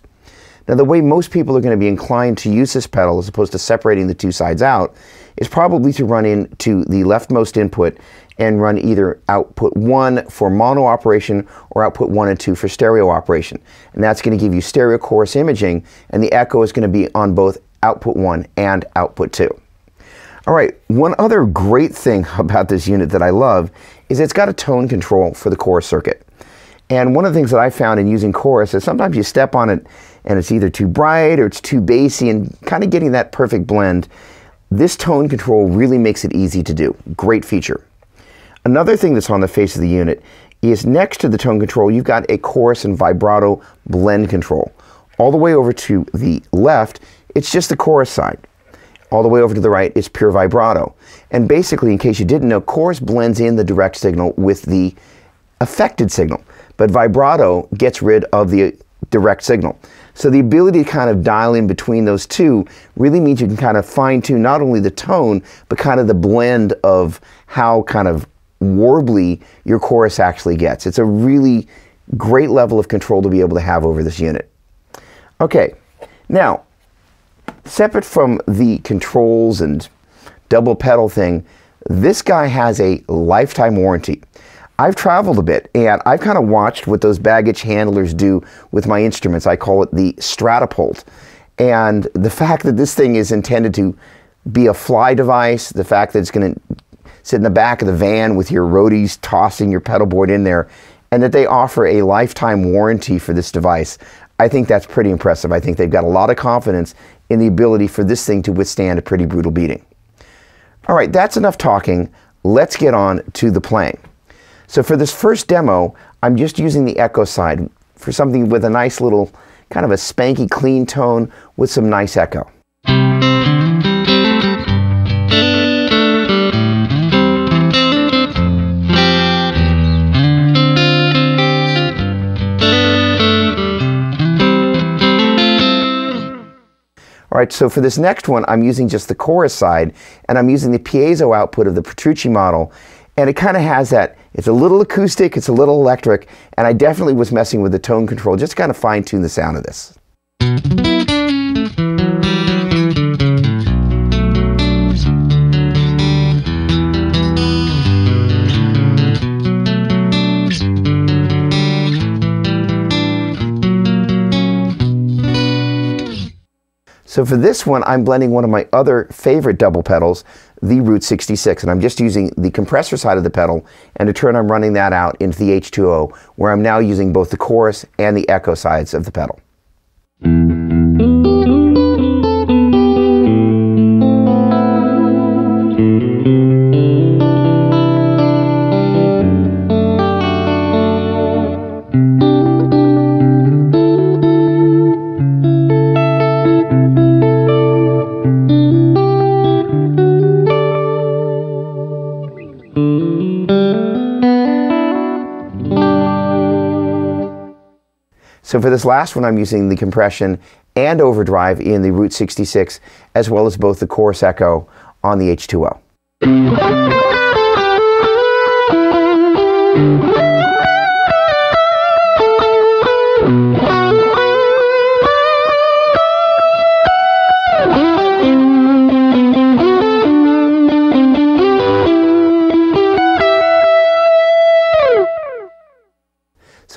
Now, the way most people are going to be inclined to use this pedal, as opposed to separating the 2 sides out, is probably to run into the leftmost input and run either output 1 for mono operation or output 1 and 2 for stereo operation. And that's going to give you stereo chorus imaging, and the echo is going to be on both output 1 and output 2. All right, one other great thing about this unit that I love is it's got a tone control for the chorus circuit. And one of the things that I found in using chorus is sometimes you step on it and it's either too bright or it's too bassy, and kind of getting that perfect blend. This tone control really makes it easy to do. Great feature. Another thing that's on the face of the unit is next to the tone control, you've got a chorus and vibrato blend control. All the way over to the left, it's just the chorus side. All the way over to the right is pure vibrato. And basically, in case you didn't know, chorus blends in the direct signal with the affected signal, but vibrato gets rid of the direct signal. So the ability to kind of dial in between those two really means you can kind of fine-tune not only the tone, but kind of the blend of how kind of warbly your chorus actually gets. It's a really great level of control to be able to have over this unit. Okay, now, separate from the controls and double pedal thing, this guy has a lifetime warranty. I've traveled a bit, and I've kind of watched what those baggage handlers do with my instruments. I call it the Stratapult. And the fact that this thing is intended to be a fly device, the fact that it's going to sit in the back of the van with your roadies tossing your pedal board in there, and that they offer a lifetime warranty for this device, I think that's pretty impressive. I think they've got a lot of confidence in the ability for this thing to withstand a pretty brutal beating. All right, that's enough talking. Let's get on to the playing. So for this first demo, I'm just using the echo side for something with a nice little, kind of a spanky clean tone with some nice echo. All right, so for this next one, I'm using just the chorus side, and I'm using the piezo output of the Petrucci model, and it kind of has that, it's a little acoustic, it's a little electric, and I definitely was messing with the tone control just to kind of fine-tune the sound of this. So for this one, I'm blending one of my other favorite double pedals, the Route 66, and I'm just using the compressor side of the pedal, and in turn I'm running that out into the H2O, where I'm now using both the chorus and the echo sides of the pedal. So for this last one, I'm using the compression and overdrive in the Route 66, as well as both the chorus echo on the H2O. So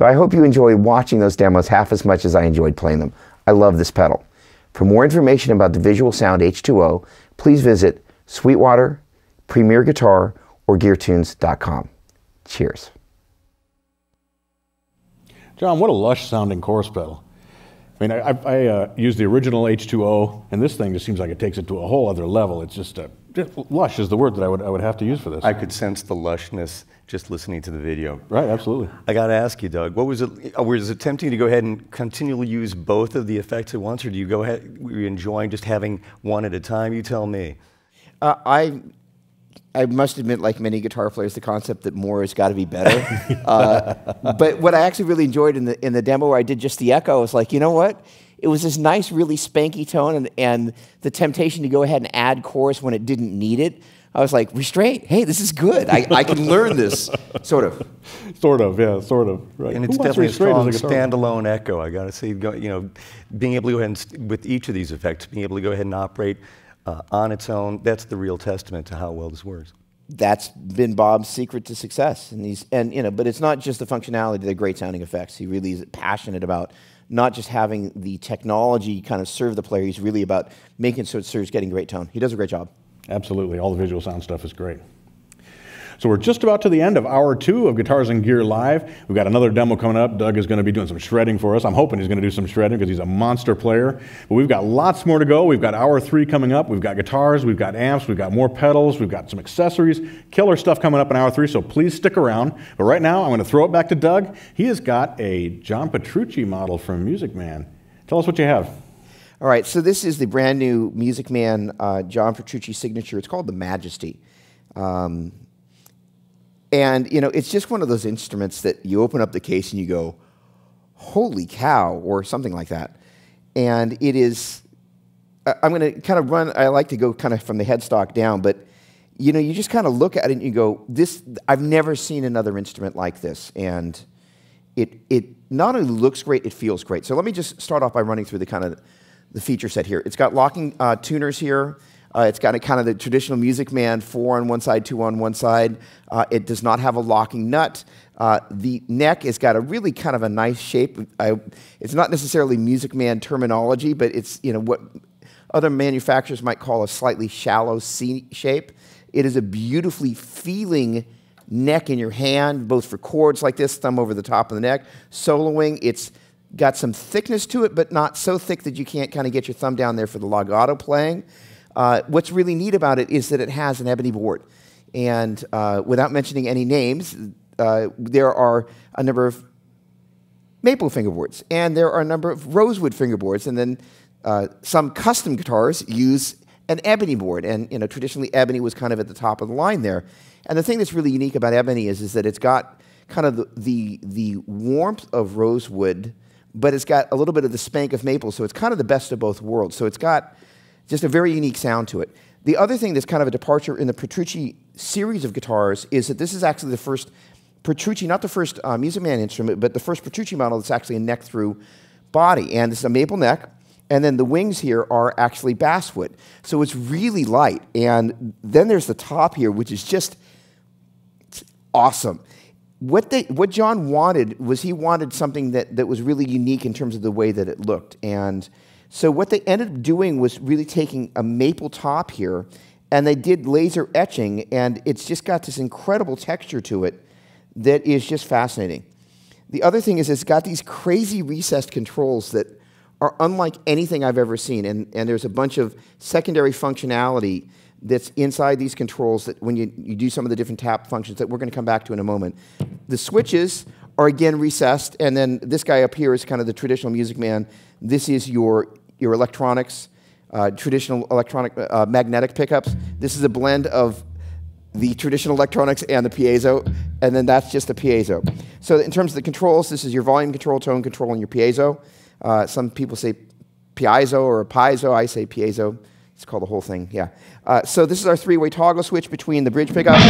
I hope you enjoyed watching those demos half as much as I enjoyed playing them. I love this pedal. For more information about the Visual Sound H2O, please visit Sweetwater, Premier Guitar, or GearTunes.com. Cheers.
Jon, what a lush sounding chorus pedal. I mean, I used the original H2O, and this thing just seems like it takes it to a whole other level. It's just lush is the word that I would have to use for this.
I could sense the lushness just listening to the video.
Right, absolutely.
I got to ask you, Doug, what was it tempting to go ahead and continually use both of the effects at once, or do you go ahead, were you enjoying just having one at a time? You tell me.
I must admit, like many guitar players, the concept that more has got to be better. But what I actually really enjoyed in the demo where I did just the echo was like, you know what? It was this nice, really spanky tone, and the temptation to go ahead and add chorus when it didn't need it. I was like, restraint, hey, this is good. I can learn this, sort of.
Sort of, yeah, sort of. Right.
And it's definitely a strong standalone echo, I got to say. You know, being able to go ahead and, with each of these effects, being able to go ahead and operate on its own, that's the real testament to how well this works.
That's been Bob's secret to success. But it's not just the functionality, they're great sounding effects. He really is passionate about not just having the technology kind of serve the player, he's really about making it so it serves getting great tone. He does a great job.
Absolutely, all the visual sound stuff is great. So we're just about to the end of hour 2 of Guitars and Gear Live. We've got another demo coming up. Doug is going to be doing some shredding for us. I'm hoping he's going to do some shredding because he's a monster player. But we've got lots more to go. We've got hour 3 coming up. We've got guitars, we've got amps, we've got more pedals, we've got some accessories. Killer stuff coming up in hour 3, so please stick around. But right now, I'm going to throw it back to Doug. He has got a John Petrucci model from Music Man. Tell us what you have.
All right, so this is the brand new Music Man John Petrucci signature. It's called the Majesty. And, you know, it's just one of those instruments that you open up the case and you go, holy cow, or something like that. And it is, I'm going to kind of run, I like to go kind of from the headstock down, but, you know, you just kind of look at it and you go, I've never seen another instrument like this. And it not only looks great, it feels great. So let me just start off by running through the kind of the feature set here. It's got locking tuners here. It's got a kind of the traditional Music Man, 4 on one side, 2 on one side. It does not have a locking nut. The neck has got a really kind of a nice shape. It's not necessarily Music Man terminology, but it's, you know, what other manufacturers might call a slightly shallow C shape. It is a beautifully feeling neck in your hand, both for chords like this, thumb over the top of the neck. Soloing, it's got some thickness to it, but not so thick that you can't kind of get your thumb down there for the legato playing. What's really neat about it is that it has an ebony board. And without mentioning any names, there are a number of maple fingerboards, and there are a number of rosewood fingerboards, and then some custom guitars use an ebony board. And, you know, traditionally ebony was kind of at the top of the line there. And the thing that's really unique about ebony is that it's got kind of the warmth of rosewood, but it's got a little bit of the spank of maple, so it's kind of the best of both worlds. So it's got just a very unique sound to it. The other thing that's kind of a departure in the Petrucci series of guitars is that this is actually the first Petrucci, not the first Music Man instrument, but the first Petrucci model that's actually a neck-through body. And this is a maple neck, and then the wings here are actually basswood. So it's really light. And then there's the top here, which is just awesome. What Jon wanted was he wanted something that was really unique in terms of the way that it looked. And so what they ended up doing was really taking a maple top here, and they did laser etching, and it's just got this incredible texture to it that is just fascinating. The other thing is it's got these crazy recessed controls that are unlike anything I've ever seen, and there's a bunch of secondary functionality that's inside these controls that when you do some of the different tap functions that we're going to come back to in a moment. The switches are again recessed, and then this guy up here is kind of the traditional Music Man. This is your electronics, traditional electronic magnetic pickups. This is a blend of the traditional electronics and the piezo, and then that's just the piezo. So in terms of the controls, this is your volume control, tone control, and your piezo. Some people say piezo or piezo. I say piezo. It's called the whole thing, yeah. So this is our 3-way toggle switch between the bridge pickup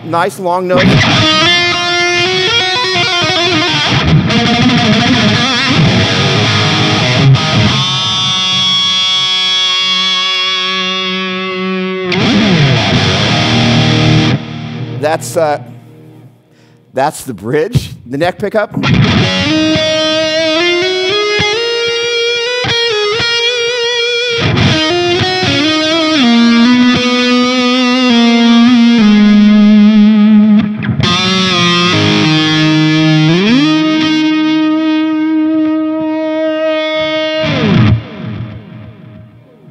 Nice long note. That's the bridge, the neck pickup.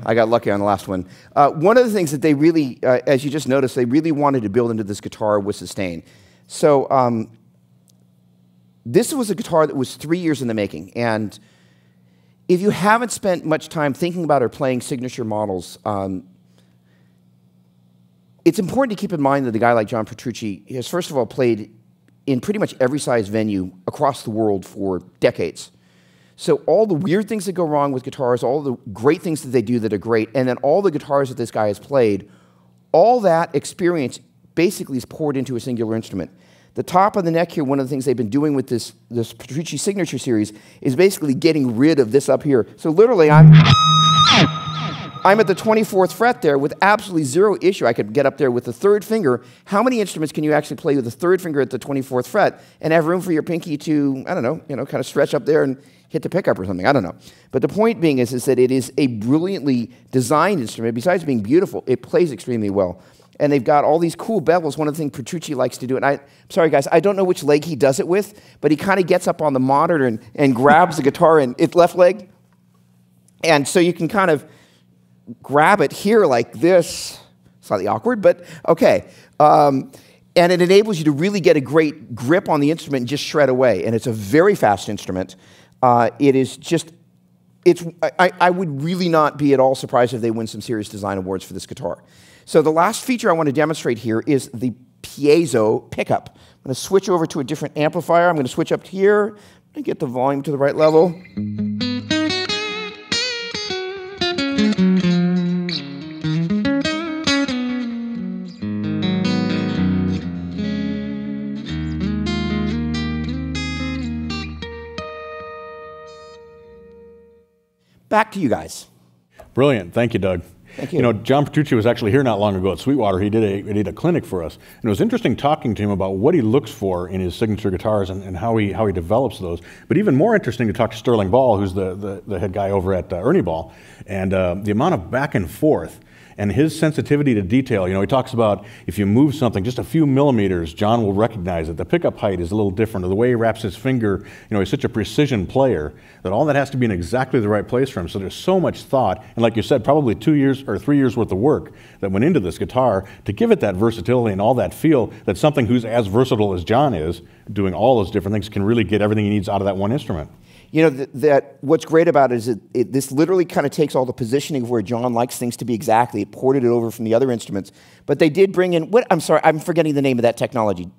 I got lucky on the last one. One of the things that they really, as you just noticed, they really wanted to build into this guitar was sustain. So this was a guitar that was 3 years in the making. And if you haven't spent much time thinking about or playing signature models, it's important to keep in mind that a guy like John Petrucci has, first of all, played in pretty much every size venue across the world for decades. So all the weird things that go wrong with guitars, all the great things that they do that are great, and then all the guitars that this guy has played, all that experience basically is poured into a singular instrument. The top of the neck here, one of the things they've been doing with this Petrucci Signature Series is basically getting rid of this up here. So literally, I'm at the 24th fret there with absolutely zero issue. I could get up there with the third finger. How many instruments can you actually play with the third finger at the 24th fret and have room for your pinky to, I don't know, kind of stretch up there and hit the pickup or something? I don't know. But the point being is that it is a brilliantly designed instrument. Besides being beautiful, it plays extremely well. And they've got all these cool bevels. One of the things Petrucci likes to do, and I'm sorry guys, I don't know which leg he does it with, but he kind of gets up on the monitor and grabs the guitar in its left leg. And so you can kind of grab it here like this. Slightly awkward, but okay. And it enables you to really get a great grip on the instrument and just shred away. And it's a very fast instrument. It is just, I would really not be at all surprised if they win some serious design awards for this guitar. So the last feature I want to demonstrate here is the piezo pickup. I'm going to switch over to a different amplifier. I'm going to switch up here. I'm going to get the volume to the right level. Back to you guys.
Brilliant. Thank you, Doug.
Thank you.
You know, John Petrucci was actually here not long ago at Sweetwater. He did a clinic for us. And it was interesting talking to him about what he looks for in his signature guitars and how he develops those. But even more interesting to talk to Sterling Ball, who's the head guy over at Ernie Ball, and the amount of back and forth and his sensitivity to detail. You know, he talks about if you move something just a few millimeters, John will recognize it. The pickup height is a little different, or the way he wraps his finger. You know, he's such a precision player that all that has to be in exactly the right place for him. So there's so much thought, and like you said, probably 2 years or 3 years worth of work that went into this guitar to give it that versatility and all that feel that something who's as versatile as John is, doing all those different things, can really get everything he needs out of that one instrument.
You know, what's great about it is this literally kind of takes all the positioning of where John likes things to be exactly. It ported it over from the other instruments. But they did bring in, I'm sorry, I'm forgetting the name of that technology.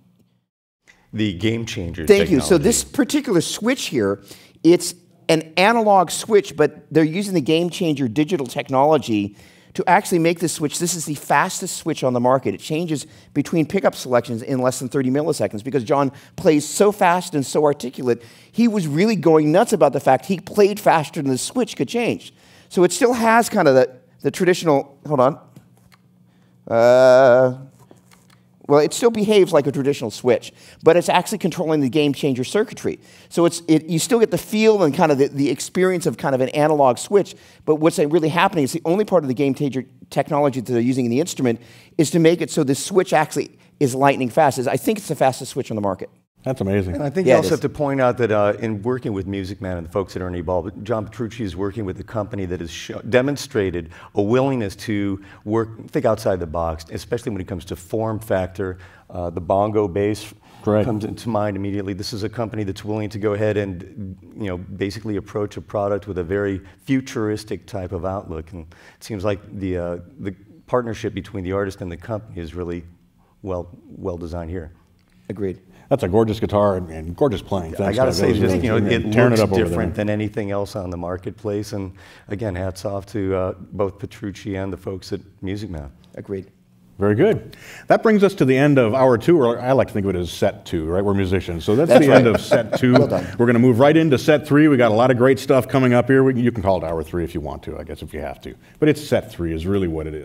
The game changer
Thank you. So this particular switch here, it's an analog switch, but they're using the game changer digital technology to actually make this switch. This is the fastest switch on the market. It changes between pickup selections in less than 30 milliseconds because John plays so fast and so articulate. He was really going nuts about the fact he played faster than the switch could change. So it still has kind of the traditional, hold on. Well, it still behaves like a traditional switch, but it's actually controlling the game changer circuitry. So you still get the feel and kind of the experience of kind of an analog switch, but what's really happening is the only part of the game changer technology that they're using in the instrument is to make it so the switch actually is lightning fast. I think it's the fastest switch on the market.
That's amazing.
And I think you also have to point out that in working with Music Man and the folks at Ernie Ball, John Petrucci is working with a company that has demonstrated a willingness to think outside the box, especially when it comes to form factor. The bongo bass comes into mind immediately. This is a company that's willing to go ahead and basically approach a product with a very futuristic type of outlook. And it seems like the partnership between the artist and the company is really well designed here.
Agreed.
That's a gorgeous guitar and gorgeous playing. Thanks,
I got to say, just, it looks
different
than anything else on the marketplace. And again, hats off to both Petrucci and the folks at Music Man.
Agreed.
Very good. That brings us to the end of hour 2, or I like to think of it as set 2, right? We're musicians. So that's the end of set 2.
Well done.
We're going to move right into set 3. We got a lot of great stuff coming up here. You can call it hour 3 if you want to, I guess, if you have to. But it's set 3 is really what it is.